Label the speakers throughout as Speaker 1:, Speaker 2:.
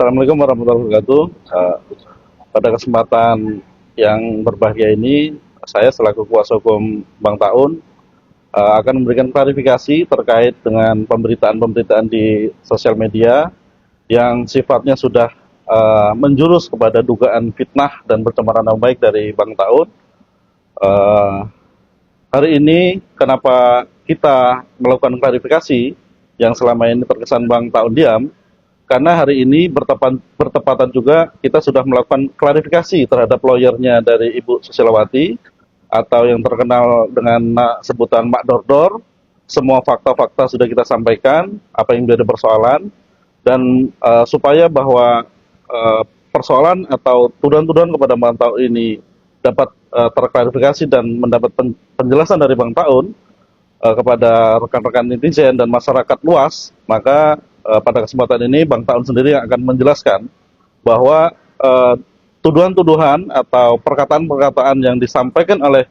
Speaker 1: Assalamualaikum warahmatullahi wabarakatuh. Pada kesempatan yang berbahagia ini, saya selaku kuasa hukum Bang Taun akan memberikan klarifikasi terkait dengan pemberitaan-pemberitaan di sosial media yang sifatnya sudah menjurus kepada dugaan fitnah dan pencemaran nama baik dari Bang Taun. Hari ini kenapa kita melakukan klarifikasi yang selama ini terkesan Bang Taun diam? Karena hari ini bertepatan juga kita sudah melakukan klarifikasi terhadap lawyernya dari Ibu Susilawati atau yang terkenal dengan sebutan Mak Dordor. Semua fakta-fakta sudah kita sampaikan, apa yang menjadi persoalan, dan supaya bahwa persoalan atau tuduhan-tuduhan kepada Bang Taun ini dapat terklarifikasi dan mendapat penjelasan dari Bang Taun kepada rekan-rekan netizen dan masyarakat luas, maka pada kesempatan ini Bang Taun sendiri yang akan menjelaskan bahwa tuduhan-tuduhan atau perkataan-perkataan yang disampaikan oleh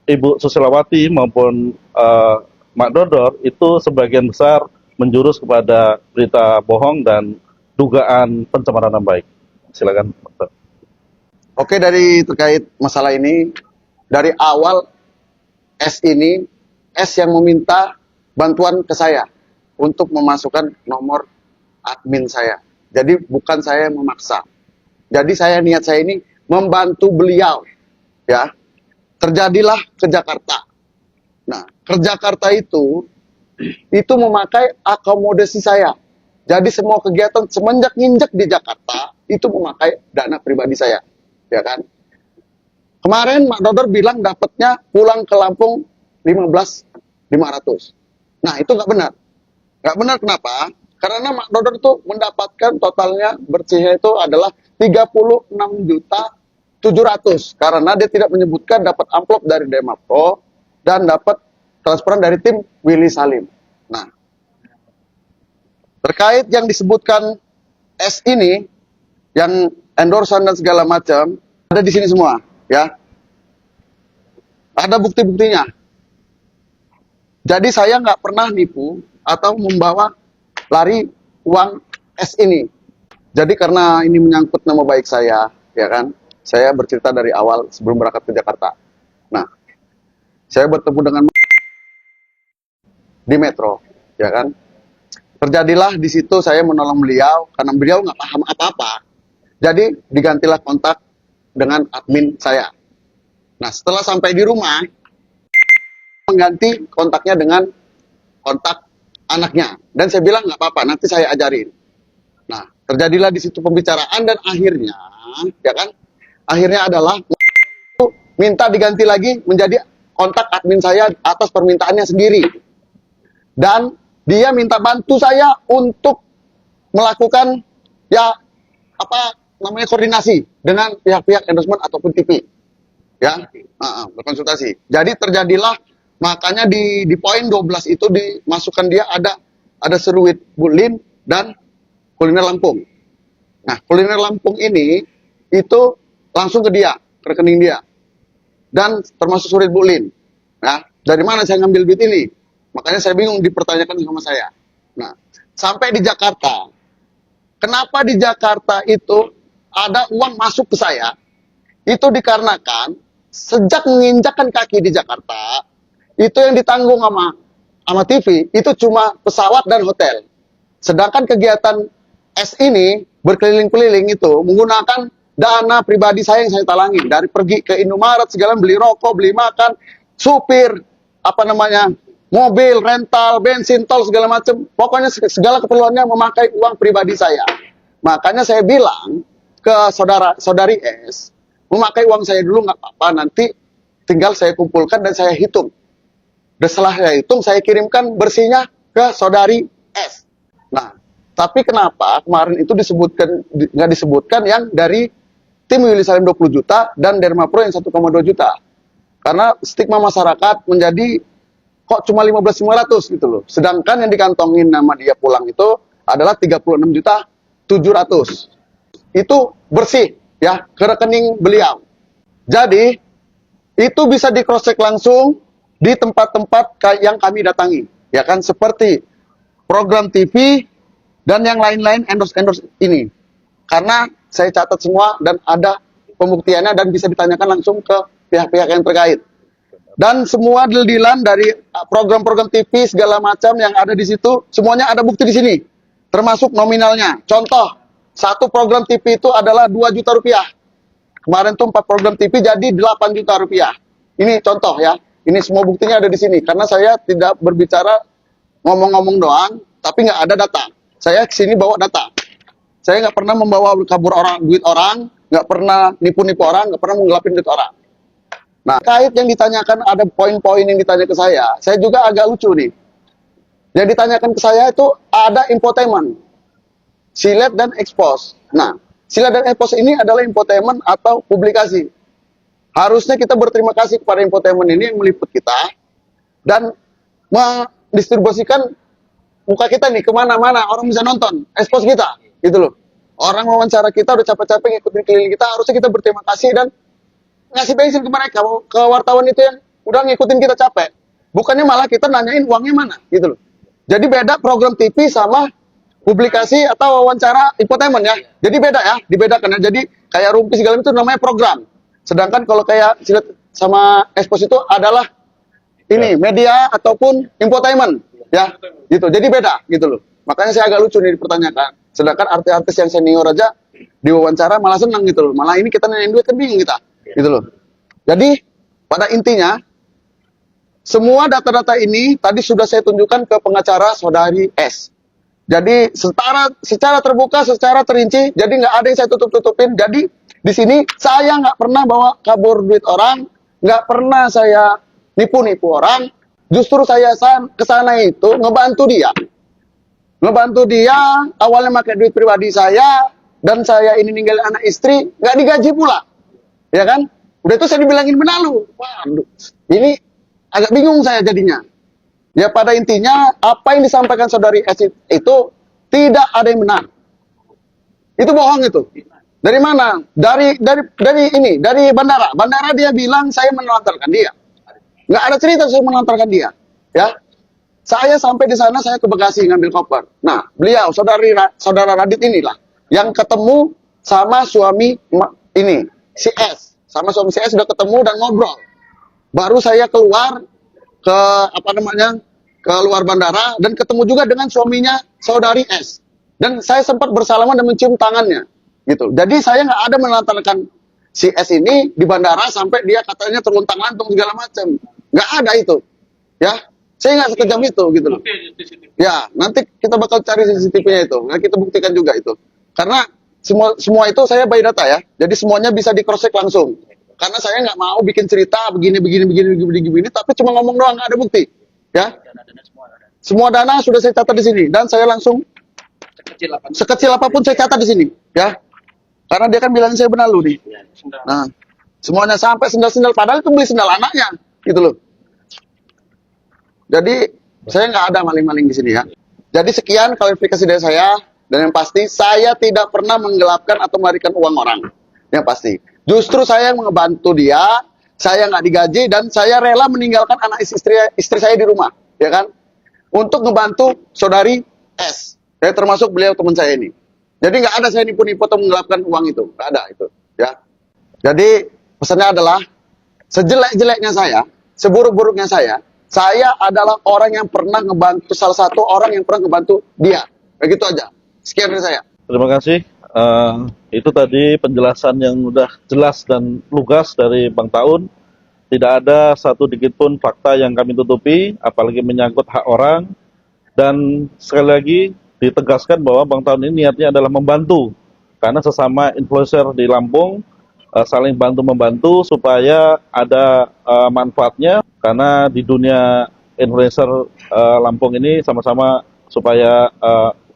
Speaker 1: Ibu Susilawati maupun Mak Dodor itu sebagian besar menjurus kepada berita bohong dan dugaan pencemaran nama baik. Silakan.
Speaker 2: Oke, dari terkait masalah ini, dari awal S yang meminta bantuan ke saya untuk memasukkan nomor admin saya. Jadi bukan saya yang memaksa. Jadi niat saya ini membantu beliau. Ya, terjadilah ke Jakarta. Nah, ke Jakarta itu memakai akomodasi saya. Jadi semua kegiatan semenjak nginjek di Jakarta itu memakai dana pribadi saya, ya kan? Kemarin Mak Dodor bilang dapatnya pulang ke Lampung 15.500. Nah, itu nggak benar. Nggak benar kenapa? Karena Mak Dodor itu mendapatkan totalnya bersihnya itu adalah 36.700.000 karena dia tidak menyebutkan dapat amplop dari Demapro dan dapat transferan dari tim Willy Salim. Nah, terkait yang disebutkan S ini, yang endorsean dan segala macam ada di sini semua, ya. Ada bukti-buktinya. Jadi saya nggak pernah nipu atau membawa lari uang S ini. Jadi karena ini menyangkut nama baik saya, ya kan, saya bercerita dari awal sebelum berangkat ke Jakarta. Nah, saya bertemu dengan di Metro, ya kan. Terjadilah di situ saya menolong beliau karena beliau nggak paham apa-apa. Jadi digantilah kontak dengan admin saya. Nah, setelah sampai di rumah, mengganti kontaknya dengan kontak anaknya. Dan saya bilang nggak apa-apa, nanti saya ajarin. Nah, terjadilah di situ pembicaraan dan akhirnya, ya kan, akhirnya adalah minta diganti lagi menjadi kontak admin saya atas permintaannya sendiri. Dan dia minta bantu saya untuk melakukan koordinasi dengan pihak-pihak endorsement ataupun TV. Ya, berkonsultasi. Jadi terjadilah, makanya di poin 12 itu dimasukkan dia ada seruit Bulin dan kuliner Lampung. Nah, kuliner Lampung ini itu langsung ke dia, ke rekening dia. Dan termasuk seruit Bulin. Nah, dari mana saya ngambil duit ini? Makanya saya bingung, dipertanyakan sama saya. Nah, sampai di Jakarta. Kenapa di Jakarta itu ada uang masuk ke saya? Itu dikarenakan sejak menginjakkan kaki di Jakarta, itu yang ditanggung sama TV itu cuma pesawat dan hotel. Sedangkan kegiatan S ini berkeliling-keliling itu menggunakan dana pribadi saya yang saya talangin, dari pergi ke Indomaret segala, beli rokok, beli makan, supir, mobil, rental, bensin, tol segala macam. Pokoknya segala keperluannya memakai uang pribadi saya. Makanya saya bilang ke saudari S, memakai uang saya dulu nggak apa-apa, nanti tinggal saya kumpulkan dan saya hitung. Dan setelah saya hitung, saya kirimkan bersihnya ke saudari S. Nah, tapi kenapa kemarin itu nggak disebutkan yang dari tim Willy Salim 20 juta dan Dermapro yang 1,2 juta? Karena stigma masyarakat menjadi kok cuma 15.500 gitu loh. Sedangkan yang dikantongin nama dia pulang itu adalah 36.700.000. Itu bersih ya ke rekening beliau. Jadi itu bisa di cross check langsung di tempat-tempat yang kami datangi, ya kan, seperti program TV dan yang lain-lain endorse ini. Karena saya catat semua dan ada pembuktiannya dan bisa ditanyakan langsung ke pihak-pihak yang terkait. Dan semua deal-dealan dari program-program TV segala macam yang ada di situ, semuanya ada bukti di sini. Termasuk nominalnya. Contoh, satu program TV itu adalah 2 juta rupiah. Kemarin tuh 4 program TV jadi 8 juta rupiah. Ini contoh ya. Ini semua buktinya ada di sini. Karena saya tidak berbicara ngomong-ngomong doang, tapi nggak ada data. Saya kesini bawa data. Saya nggak pernah membawa kabur orang, duit orang, nggak pernah nipu-nipu orang, nggak pernah menggelapin duit orang. Nah, kait yang ditanyakan ada poin-poin yang ditanya ke saya juga agak lucu nih. Yang ditanyakan ke saya itu ada infotainment, silet dan expose. Nah, silet dan expose ini adalah infotainment atau publikasi. Harusnya kita berterima kasih kepada infotainment ini yang meliput kita dan mendistribusikan muka kita nih kemana-mana, orang bisa nonton, expose kita, gitu loh. Orang wawancara kita udah capek-capek ngikutin keliling kita, harusnya kita berterima kasih dan ngasih bensin ke mereka, ke wartawan itu yang udah ngikutin kita capek. Bukannya malah kita nanyain uangnya mana, gitu loh. Jadi beda program TV sama publikasi atau wawancara infotainment ya. Jadi beda ya, dibedakan ya. Jadi kayak Rumpi segala itu namanya program. Sedangkan kalau kayak silet sama expose itu adalah ini media ataupun infotainment ya. Gitu. Jadi beda gitu loh. Makanya saya agak lucu nih dipertanyakan. Sedangkan artis-artis yang senior aja diwawancara malah senang gitu loh. Malah ini kita nanyain duit kan bingung kita. Gitu loh. Jadi pada intinya semua data-data ini tadi sudah saya tunjukkan ke pengacara saudari S. Jadi secara terbuka, secara terinci, jadi nggak ada yang saya tutup-tutupin. Jadi di sini saya nggak pernah bawa kabur duit orang, nggak pernah saya nipu-nipu orang. Justru saya ke sana itu ngebantu dia, awalnya pakai duit pribadi saya, dan saya ini ninggalin anak istri, nggak digaji pula. Ya kan? Udah itu saya dibilangin benalu. Waduh, ini agak bingung saya jadinya. Ya pada intinya apa yang disampaikan saudari S itu tidak ada yang benar. Itu bohong itu. Dari mana? Dari bandara. Bandara dia bilang saya menelantarkan dia. Nggak ada cerita saya menelantarkan dia. Ya. Saya sampai di sana saya ke Bekasi ngambil koper. Nah, beliau saudara Radit inilah yang ketemu sama suami ini si S. Sama suami si S sudah ketemu dan ngobrol. Baru saya keluar ke luar bandara dan ketemu juga dengan suaminya saudari S. Dan saya sempat bersalaman dan mencium tangannya, gitu. Jadi saya nggak ada menelantarkan si S ini di bandara sampai dia katanya terluntang-lantung segala macam. Nggak ada itu, ya. Saya nggak sekejam itu, gitu loh. Ya, nanti kita bakal cari CCTV-nya itu. Nah, kita buktikan juga itu. Karena semua itu saya by data ya. Jadi semuanya bisa di cross check langsung. Karena saya nggak mau bikin cerita begini, tapi cuma ngomong doang, nggak ada bukti. Ya, semua dana sudah saya catat di sini dan saya langsung sekecil apapun saya catat di sini. Ya, karena dia kan bilangin saya benalu nih. Nah, semuanya sampai sendal-sendal, padahal itu beli sendal anaknya, gitu loh. Jadi saya nggak ada maling-maling di sini ya. Jadi sekian klarifikasi dari saya dan yang pasti saya tidak pernah menggelapkan atau melarikan uang orang. Yang pasti. Justru saya ngebantu dia, saya nggak digaji dan saya rela meninggalkan anak istri saya di rumah, ya kan? Untuk ngebantu saudari S. Ya, termasuk beliau teman saya ini. Jadi nggak ada saya nipu-nipu atau menggelapkan uang itu, nggak ada itu, ya. Jadi pesannya adalah sejelek-jeleknya saya, seburuk-buruknya saya adalah orang yang pernah ngebantu, salah satu orang yang pernah ngebantu dia. Begitu aja. Sekian dari saya.
Speaker 1: Terima kasih. Itu tadi penjelasan yang udah jelas dan lugas dari Bang Taun. Tidak ada satu dikit pun fakta yang kami tutupi, apalagi menyangkut hak orang. Dan sekali lagi ditegaskan bahwa Bang Taun ini niatnya adalah membantu. Karena sesama influencer di Lampung saling bantu-membantu supaya ada manfaatnya. Karena di dunia influencer Lampung ini sama-sama supaya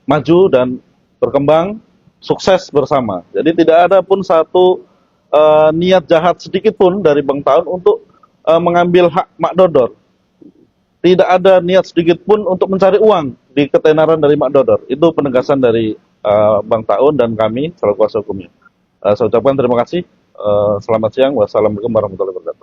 Speaker 1: maju dan berkembang, sukses bersama. Jadi tidak ada pun satu niat jahat sedikit pun dari Bang Taun untuk mengambil hak Mak Dodor. Tidak ada niat sedikit pun untuk mencari uang di ketenaran dari Mak Dodor. Itu penegasan dari Bang Taun dan kami selaku kuasa hukumnya. Saya ucapkan terima kasih. Selamat siang. Wassalamualaikum warahmatullahi wabarakatuh.